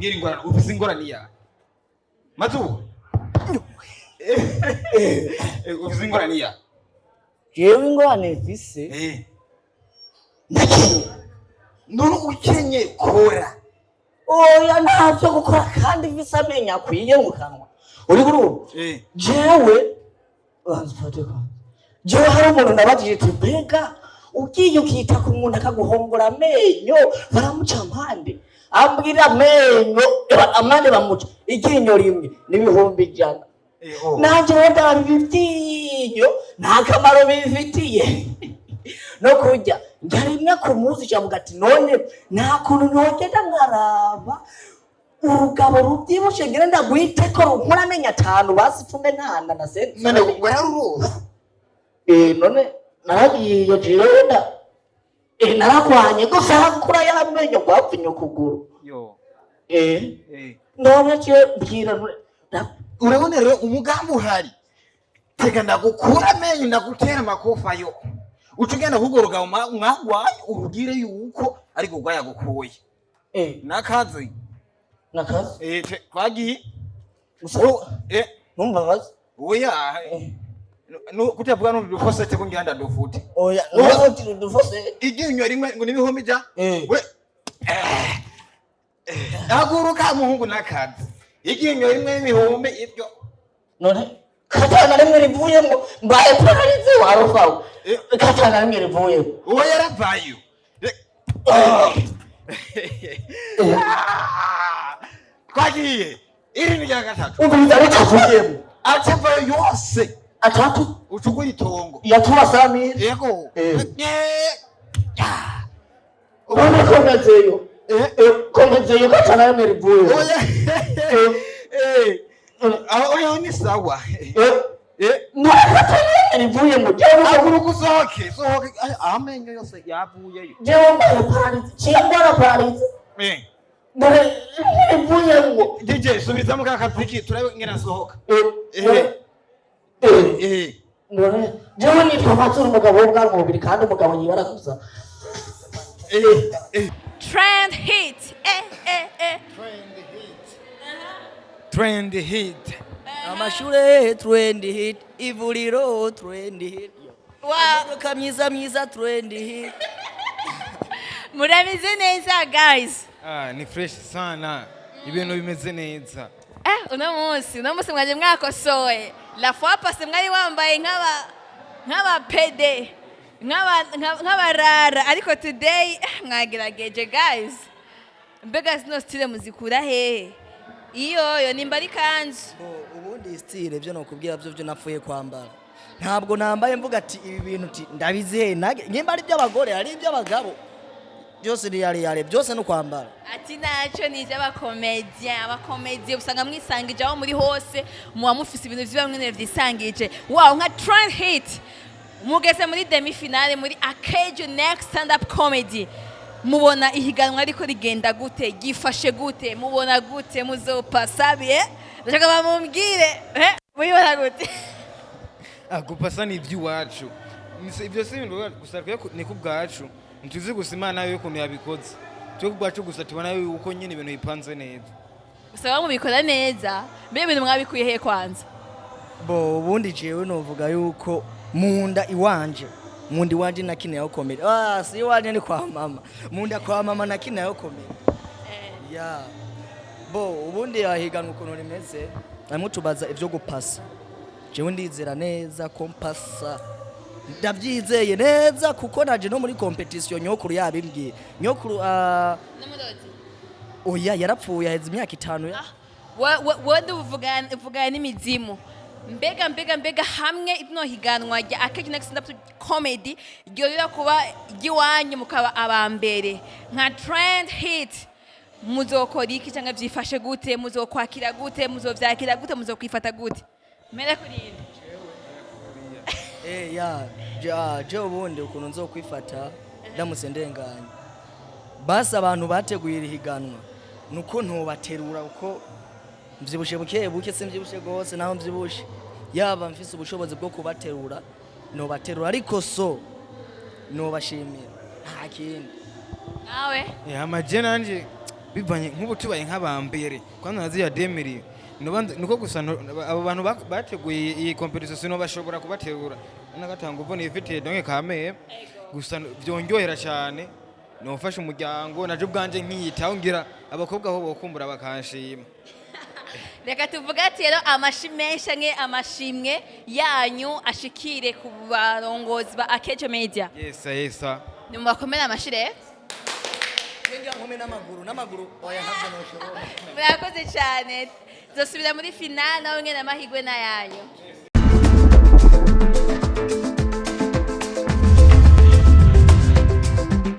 umbwira ingorane ufise ingorane ya Mazu ufise ingorane ya jewe ingorane mfise none ukenye kora oya ntavyo gukora kandi mfise amenyo akwiye mu kanwa uri kuru jewe jewe hari umuntu nabajije ati mbega ugiye ukita ku muntu akaguhongora amenyo baramuca mpande ambwira amenyo amande bamuca iryinyo rimwe n'ibihumbi 100 nanje wenda bivyinyo nta kamaro bifitiye no kurya njarimwe ku munsi cyavuga ati none nta kuntu nogenda nkaraba urugabo rubyibushe ngira ndagwite ko runkora amenya 5 basi tume ntanda na sense none wararuroza none naragiye jirenda narakwanye gusa hakura y'amenyo kwapfinye ukuguru none cyo mbwira urabona rero umugambi uhari tega ndagukura amenyo ndagutera amakofa yo ucugenda kugoroga mwagwaye urugire yuko ariko gwaya gukuye nakazi twagiye numva bazi oya kutavuga no dufosete ko ngenda dufute oya no dufosete iginyo rimwe ngo nibihombe ja we aguruka muhungu nakazi iginyo rimwe n'ibihombe ibyo none katana rimwe rivuyemo mbaye pararize warofawo katana rimwe rivuyemo uwo yaravayo kwagiye iri ni rya gatatu ubuza bitavuyemo atavayo yose atatu ucugura itongo yatuwa samira yego ubone komezeyo katana rimwe rivuyemo oya ni sawa katana rivuye mu jewe aguruka sohoke amenyo yose yavuyeyo jewe mbaye pararize cyangwa pararize dore rivuye ngo DJ subiza mu kakapiki turabe ngena sohoka none jewe nitwa Matsuru umugabo w'ubwanwa bubiri kandi umugabo yibara gusa Trend hit Trend hit amashure trend hit ivuriro trend hit wow kamyiza trend hit muramize neza guys ni fresh sana ibintu bimeze neza uno munsi mwaje mwakosoye la fois passée mwari wambaye nk'aba pede nk'abarara ariko today mwagerageje guys mbega zino style muzikura he iyo nimba ari kanzu ubundi style byo nokubwira byo napfuye kwambara ntabwo nambaye mvuga ati ibi bintu ndabizihe nimba ari by'abagore ari by'abagabo byose riyare byose no kwambara ati naco nije abakomedie usanga mwisangije aho muri hose muwa mufise ibintu vy'abamwe vyisangije wow nka trend hit mugeze muri demi finale muri Akejo next stand up comedy mubona ihiganwa ariko rigenda gute gifashe gute mubona gute muzopasa bie ndashaka bamumbwire mubona gute gupasa ni iby'iwacu ibyo si ibintu gusa ni kubwacu ntuzi gusa Imana yo ukuntu yabikoze cyo kubwacu gusa tubona yuko nyine ibintu bipanze neza usaba mubikora neza mbe ibintu mwabikuye he kwanza ubundi jewe novuga yuko munda iwanje nakina yo comedy si iwanje ni kwa mama munda kwa mama nakina yo comedy ubundi yahiganwa ukuntu rimeze amutubaza ivyo gupasa jewe ndizera neza ko mpasa ndabyizeye neza kuko naje no muri competition nyokuru yabimbwiye nyokuru n'umudozi oya yarapfuye aheze imyaka 5 wode uvuga n'imizimu mbega hamwe ibno higanwa rya Akejo next stand up comedy ryo kuba giwanyu mukaba abambere nka trend hit muzokora iki cyangwa byifashe gute muzokwakira gute muzovyakira gute muzokwifata gute mera kurinde je ubundi ukuntu nzokwifata ndamutse ndenganye basi abantu bateguye irihiganwa nuko ntobaterura uko mvyibushe buke simvyibushe gose naho mvyibushe yaba mfise ubushobozi bwo kubaterura nobaterura ariko nobashimira nta kindi nawe amajena nanje bivanye nk'ubu tubaye nk'abambere kwanza naziya demiri nuko gusa abo bantu bateguye iyi competition bashobora kubaterura nagatanga ubone ifite donke kame gusa byonjohera cyane nofasha umuryango naje ubwanje nkiyitaho ngira abakobwa aho bokumbura bakanshima. Reka tuvuga ati rero amashimwe yanyu ashikire ku barongozi ba Akejo Media. Yes. Nimubakomera amashire. Ngira nkome n'amaguru oya ntabwo noshobora. Murakoze cyane. Zosubira muri finale nawe ngene amahigwe na yanyu.